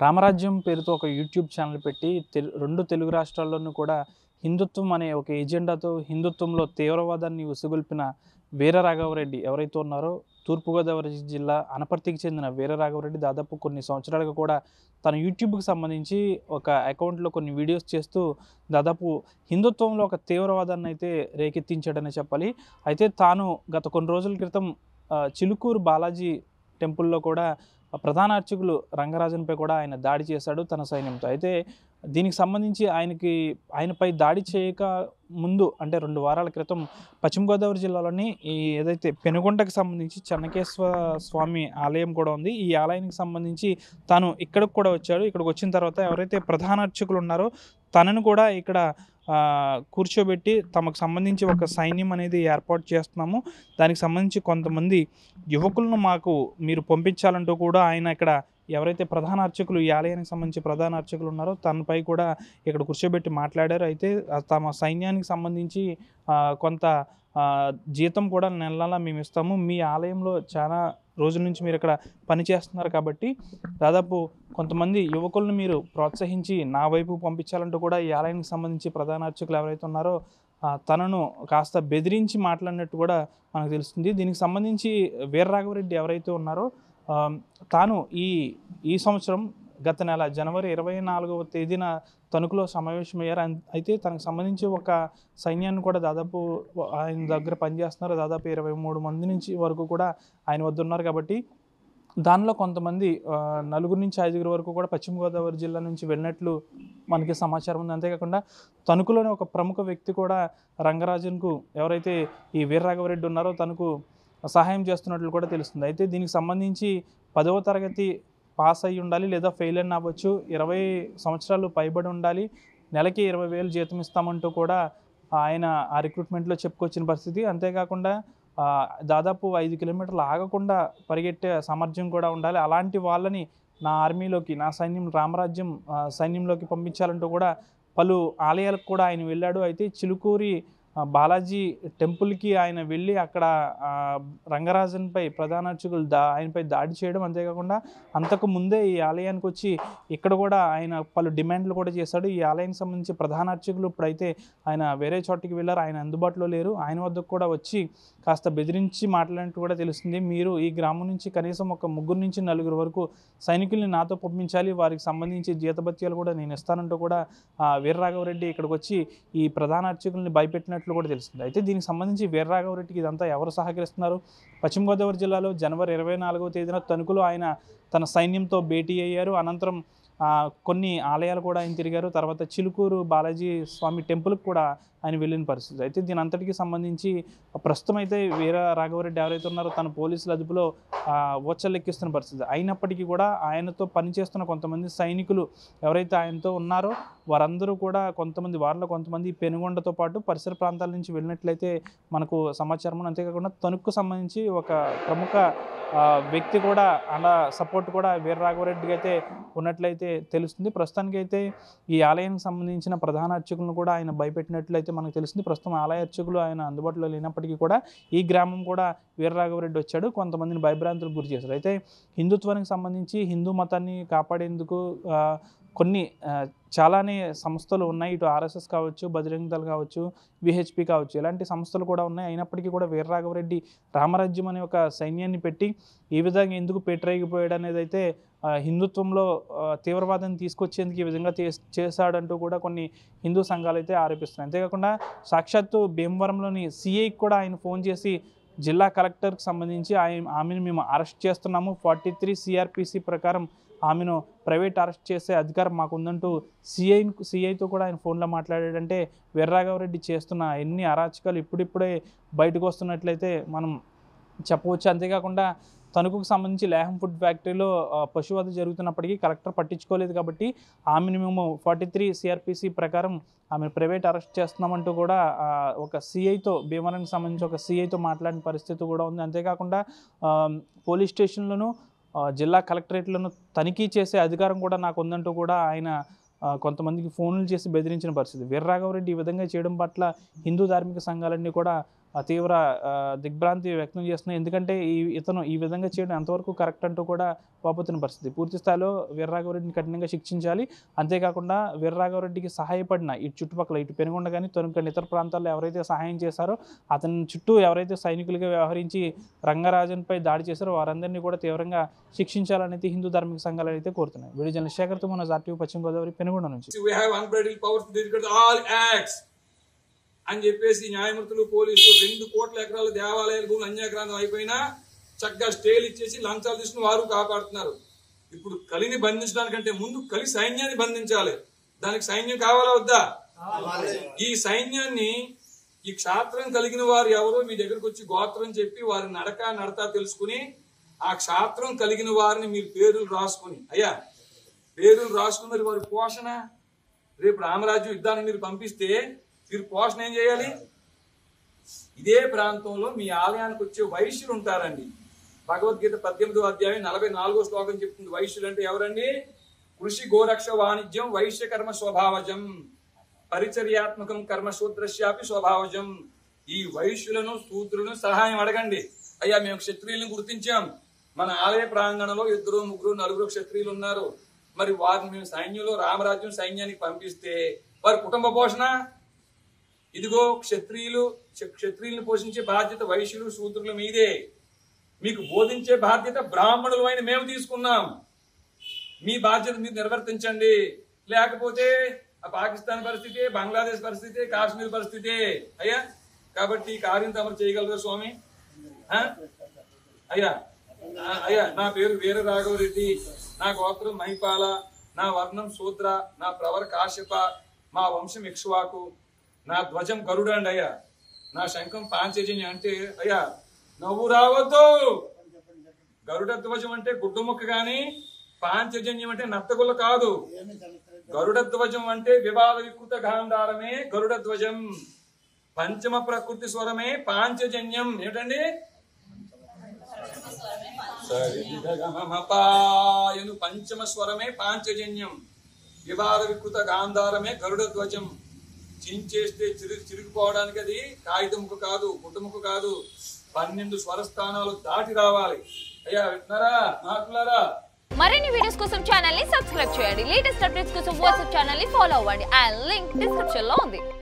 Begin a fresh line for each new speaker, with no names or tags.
రామరాజ్యం పేరుతో ఒక YouTube channel పెట్టి రెండు తెలుగు రాష్ట్రాల్లోనూ కూడా హిందుత్వం అనే ఒక ఎజెండాతో హిందుత్వంలో తీవ్రవాదాన్ని ఉసిగొల్పిన వీర రాఘవరెడ్డి ఎవరైతే ఉన్నారో తూర్పుగోదావరి జిల్లా అనపర్తికి చెందిన వీర రాఘవరెడ్డి దాదాపు కొన్ని సంవత్సరాలుగా కూడా తన యూట్యూబ్కి సంబంధించి ఒక అకౌంట్లో కొన్ని వీడియోస్ చేస్తూ దాదాపు హిందుత్వంలో ఒక తీవ్రవాదాన్ని అయితే రేకెత్తించాడనే చెప్పాలి. అయితే తాను గత కొన్ని రోజుల క్రితం చిలుకూరు బాలాజీ టెంపుల్లో కూడా ప్రధాన అర్చకులు రంగరాజన్పై కూడా ఆయన దాడి చేశాడు తన సైన్యంతో. అయితే దీనికి సంబంధించి ఆయనపై దాడి చేయక ముందు అంటే 2 వారాల క్రితం పశ్చిమ గోదావరి జిల్లాలోని ఏదైతే పెనుగొండకి సంబంధించి చెన్నకేశ్వర స్వామి ఆలయం కూడా ఉంది. ఈ ఆలయానికి సంబంధించి తాను ఇక్కడికి కూడా వచ్చాడు. ఇక్కడికి వచ్చిన తర్వాత ఎవరైతే ప్రధాన అర్చకులు ఉన్నారో తనను కూడా ఇక్కడ కూర్చోబెట్టి తమకు సంబంధించి ఒక సైన్యం అనేది ఏర్పాటు చేస్తున్నాము. దానికి సంబంధించి కొంతమంది యువకులను మాకు మీరు పంపించాలంటూ కూడా ఆయన ఇక్కడ ఎవరైతే ప్రధాన అర్చకులు ఈ ఆలయానికి సంబంధించి ప్రధాన అర్చకులు ఉన్నారో తనపై కూడా ఇక్కడ కూర్చోబెట్టి మాట్లాడారు. అయితే తమ సైన్యానికి సంబంధించి కొంత జీతం కూడా నెల నెలా మేము ఇస్తాము. మీ ఆలయంలో చాలా రోజుల నుంచి మీరు ఇక్కడ పనిచేస్తున్నారు కాబట్టి దాదాపు కొంతమంది యువకులను మీరు ప్రోత్సహించి నా వైపు పంపించాలంటూ కూడా ఈ ఆలయానికి సంబంధించి ప్రధాన అర్చకులు ఎవరైతే ఉన్నారో తనను కాస్త బెదిరించి మాట్లాడినట్టు కూడా మనకు తెలుస్తుంది. దీనికి సంబంధించి వీర రాఘవరెడ్డి ఎవరైతే ఉన్నారో తాను ఈ సంవత్సరం గత నెల జనవరి 24వ తేదీన తణుకులో సమావేశమయ్యారు. అయితే తనకు సంబంధించి ఒక సైన్యాన్ని కూడా దాదాపు ఆయన దగ్గర పనిచేస్తున్నారు. దాదాపు 23 మంది నుంచి వరకు కూడా ఆయన వద్ద ఉన్నారు. కాబట్టి దానిలో కొంతమంది 4 నుంచి 5 వరకు కూడా పశ్చిమ గోదావరి జిల్లా నుంచి వెళ్ళినట్లు మనకి సమాచారం ఉంది. అంతేకాకుండా తణుకులోని ఒక ప్రముఖ వ్యక్తి కూడా రంగరాజన్కు ఎవరైతే ఈ వీర రాఘవరెడ్డి ఉన్నారో తనకు సహాయం చేస్తున్నట్లు కూడా తెలుస్తుంది. అయితే దీనికి సంబంధించి 10వ తరగతి పాస్ అయ్యి ఉండాలి లేదా ఫెయిల్ అయిన అవ్వచ్చు, 20 సంవత్సరాలు పైబడి ఉండాలి, నెలకి 20,000 జీతం ఇస్తామంటూ కూడా ఆయన ఆ రిక్రూట్మెంట్లో చెప్పుకొచ్చిన పరిస్థితి. అంతేకాకుండా దాదాపు 5 కిలోమీటర్లు ఆగకుండా పరిగెట్టే సామర్థ్యం కూడా ఉండాలి. అలాంటి వాళ్ళని నా ఆర్మీలోకి నా సైన్యం రామరాజ్యం సైన్యంలోకి పంపించాలంటూ కూడా పలు ఆలయాలకు కూడా ఆయన వెళ్ళాడు. అయితే చిలుకూరి బాలాజీ టెంపుల్కి ఆయన వెళ్ళి అక్కడ రంగరాజన్పై ప్రధాన అర్చకులు ఆయనపై దాడి చేయడం, అంతేకాకుండా అంతకు ముందే ఈ ఆలయానికి వచ్చి ఇక్కడ కూడా ఆయన పలు డిమాండ్లు కూడా చేశాడు. ఈ ఆలయానికి సంబంధించి ప్రధాన అర్చకులు ఇప్పుడైతే ఆయన వేరే చోటికి వెళ్ళారు, ఆయన అందుబాటులో లేరు. ఆయన వద్దకు కూడా వచ్చి కాస్త బెదిరించి మాట్లాడినట్టు కూడా తెలుస్తుంది. మీరు ఈ గ్రామం నుంచి కనీసం ఒక 3 నుంచి 4 వరకు సైనికుల్ని నాతో పంపించాలి, వారికి సంబంధించి జీతభత్యాలు కూడా నేను ఇస్తానంటూ కూడా వీర రాఘవరెడ్డి ఇక్కడికి వచ్చి ఈ ప్రధాన అర్చకుల్ని భయపెట్టినట్లు కూడా తెలుస్తుంది. అయితే దీనికి సంబంధించి వీర రాఘవరెడ్డికి ఇదంతా ఎవరు సహకరిస్తున్నారు? పశ్చిమ గోదావరి జిల్లాలో జనవరి 24వ తేదీన తణుకులో ఆయన తన సైన్యంతో భేటీ అయ్యారు. అనంతరం కొన్ని ఆలయాలు కూడా ఆయన తిరిగారు. తర్వాత చిలుకూరు బాలాజీ స్వామి టెంపుల్కి కూడా ఆయన వెళ్ళిన పరిస్థితి. అయితే దీని అంతటికి సంబంధించి ప్రస్తుతం అయితే వీర రాఘవరెడ్డి ఎవరైతే ఉన్నారో తన పోలీసుల అదుపులో ఓచర్లెక్కిస్తున్న పరిస్థితి. అయినప్పటికీ కూడా ఆయనతో పనిచేస్తున్న కొంతమంది సైనికులు ఎవరైతే ఆయనతో ఉన్నారో వారందరూ కూడా కొంతమంది పెనుగొండతో పాటు పరిసర ప్రాంతాల నుంచి వెళ్ళినట్లయితే మనకు సమాచారం. అంతేకాకుండా తణుక్కు సంబంధించి ఒక ప్రముఖ వ్యక్తి కూడా అలా సపోర్ట్ కూడా వీర రాఘవరెడ్డికి అయితే ఉన్నట్లయితే తెలుస్తుంది. ప్రస్తుతానికి అయితే ఈ ఆలయానికి సంబంధించిన ప్రధాన అర్చకులను కూడా ఆయన భయపెట్టినట్లయితే మనకు తెలుస్తుంది. ప్రస్తుతం ఆలయ అర్చకులు ఆయన అందుబాటులో లేనప్పటికీ కూడా ఈ గ్రామం కూడా వీర రాఘవరెడ్డి వచ్చాడు, కొంతమందిని భయభ్రాంతులకు గురి చేశారు. అయితే హిందుత్వానికి సంబంధించి హిందూ మతాన్ని కాపాడేందుకు కొన్ని చాలానే సంస్థలు ఉన్నాయి. ఇటు ఆర్ఎస్ఎస్ కావచ్చు, బజరంగ దళ్ కావచ్చు, విహెచ్పి కావచ్చు, ఇలాంటి సంస్థలు కూడా ఉన్నాయి. అయినప్పటికీ కూడా వీర రాఘవరెడ్డి రామరాజ్యం అనే ఒక సైన్యాన్ని పెట్టి ఈ విధంగా ఎందుకు పెట్టరేగిపోయాడు అనేది అయితే హిందుత్వంలో తీవ్రవాదాన్ని తీసుకొచ్చేందుకు ఈ విధంగా చేశాడంటూ కూడా కొన్ని హిందూ సంఘాలు అయితే ఆరోపిస్తున్నాయి. అంతేకాకుండా సాక్షాత్తు భీమవరంలోని సిఐకి కూడా ఆయన ఫోన్ చేసి జిల్లా కలెక్టర్కి సంబంధించి ఆమెను మేము అరెస్ట్ చేస్తున్నాము, 43 CRPC ప్రకారం ఆమెను ప్రైవేట్ అరెస్ట్ చేసే అధికారం మాకుందంటూ సిఐతో కూడా ఆయన ఫోన్లో మాట్లాడాడంటే వీర రాఘవరెడ్డి చేస్తున్న ఎన్ని అరాచకాలు ఇప్పుడిప్పుడే బయటకు వస్తున్నట్లయితే మనం చెప్పవచ్చు. అంతేకాకుండా తణుకుకు సంబంధించి లేహం ఫుడ్ ఫ్యాక్టరీలో పశువధ జరుగుతున్నప్పటికీ కలెక్టర్ పట్టించుకోలేదు కాబట్టి ఆమెను మేము 43 CRPC ప్రకారం ఆమెను ప్రైవేట్ అరెస్ట్ చేస్తున్నామంటూ కూడా ఒక సిఐతో భీమవరానికి సంబంధించి ఒక సిఐతో మాట్లాడిన పరిస్థితి కూడా ఉంది. అంతేకాకుండా పోలీస్ స్టేషన్లను జిల్లా కలెక్టరేట్లను తనిఖీ చేసే అధికారం కూడా నాకు ఉందంటూ కూడా ఆయన కొంతమందికి ఫోన్లు చేసి బెదిరించిన పరిస్థితి. వీర రాఘవరెడ్డి ఈ విధంగా చేయడం పట్ల హిందూ ధార్మిక సంఘాలన్నీ కూడా తీవ్ర దిగ్భ్రాంతి వ్యక్తం చేస్తున్నాయి. ఎందుకంటే ఇతను ఈ విధంగా చేయడం ఎంతవరకు కరెక్ట్ అంటూ కూడా వాపోతున్న పరిస్థితి. పూర్తి స్థాయిలో వీర్రాఘవరెడ్డిని కఠినంగా శిక్షించాలి. అంతేకాకుండా వీర్రాఘవరెడ్డికి సహాయపడిన ఇటు చుట్టుపక్కల ఇటు పెనుగొండ కానీ తణుకు కానీ ఇతర ప్రాంతాల్లో ఎవరైతే సహాయం చేశారో అతని చుట్టూ ఎవరైతే సైనికులుగా వ్యవహరించి రంగరాజన్పై దాడి చేశారో వారందరినీ కూడా తీవ్రంగా శిక్షించాలనేది హిందూ ధార్మిక సంఘాలు అయితే కోరుతున్నాయి. వీడియో జర్నలిస్ట్ శేఖర్తో మన ఆర్టీవీ పశ్చిమ గోదావరి పెనుగొండ నుంచి.
అని చెప్పేసి న్యాయమూర్తులు పోలీసులు 2 కోట్ల ఎకరాల దేవాలయాల భూములు అన్యాక్రాంతం అయిపోయినా చక్కగా స్టేలు ఇచ్చేసి లంచాలు తీసుకుని వారు కాపాడుతున్నారు. ఇప్పుడు కలిని బంధించడానికంటే ముందు కలి సైన్యాన్ని బంధించాలి. దానికి సైన్యం కావాలా వద్దా? ఈ సైన్యాన్ని ఈ క్షాత్రం కలిగిన వారు ఎవరో మీ దగ్గరకు వచ్చి గోత్రం చెప్పి వారి నడతా తెలుసుకుని ఆ క్షాత్రం కలిగిన వారిని మీరు పేర్లు రాసుకుని పేర్లు రాసుకుని మరి వారి పోషణ రేపు రామరాజ్యం యుద్ధాన్ని మీరు పంపిస్తే మీరు పోషణ ఏం చేయాలి? ఇదే ప్రాంతంలో మీ ఆలయానికి వచ్చే వైశ్యులు ఉంటారండి. భగవద్గీత 18వ అధ్యాయం 44వ శ్లోకం చెప్తుంది. వైశ్యులు అంటే ఎవరండి? కృషి గోరక్ష వాణిజ్యం వైశ్య కర్మ స్వభావజం పరిచర్యాత్మకం కర్మ శూద్రశ్యాపి స్వభావజం. ఈ వైశ్యులను శూద్రులను సహాయం అడగండి. అయ్యా మేము క్షత్రియులను గుర్తించాం, మన ఆలయ ప్రాంగణంలో 2, 3, 4 క్షత్రియులు ఉన్నారు, మరి వారిని మేము సైన్యంలో రామరాజ్యం సైన్యానికి పంపిస్తే వారి కుటుంబ పోషణ ఇదిగో క్షత్రియులను పోషించే బాధ్యత వైశ్యులు శూద్రుల మీదే. మీకు బోధించే బాధ్యత బ్రాహ్మణులు అయిన మేము తీసుకున్నాం. మీ బాధ్యత మీరు నిర్వర్తించండి. లేకపోతే ఆ పాకిస్తాన్ పరిస్థితి, బంగ్లాదేశ్ పరిస్థితి, కాశ్మీర్ పరిస్థితి అయ్యా. కాబట్టి ఈ కార్యం తమరు చేయగలరు స్వామి? అయ్యా నా పేరు వీర రాఘవరెడ్డి, నా గోత్రం మహిపాల, నా వర్ణం శూద్ర, నా ప్రవర కాశ్యప, మా వంశం ఇక్ష్వాకు, నా ధ్వజం గరుడ అండి అయ్యా, నా శంఖం పాంచజన్యం. అంటే అయ్యా నవ్వు రావద్దు. గరుడ ధ్వజం అంటే గుడ్డు ముక్క గాని, పాంచజన్యం అంటే నత్తగుల్ల కాదు. గరుడ ధ్వజం అంటే వివాద వికృత గాంధారమే గరుడ ధ్వజం. పంచమ ప్రకృతి స్వరమే పాంచజన్యం. ఏమిటండి? పంచమ స్వరమే పాంచజన్యం, వివాద వికృత గాంధారమే గరుడ ధ్వజం. చించేస్తే చిరిగిపోవడానికి అది కాగితముకు కాదు, గుడ్డముకు కాదు, 12 స్వరస్థానాలు దాటి రావాలి. అయ్యా వింటున్నారా నాకులారా?
మరిన్ని వీడియోస్ కోసం ఛానల్ ని సబ్స్క్రైబ్ చేయండి. లేటెస్ట్ అప్డేట్స్ కోసం వాట్సాప్ ఛానల్ ని ఫాలో అవ్వండి. ఆ లింక్ డిస్క్రిప్షన్ లో ఉంది.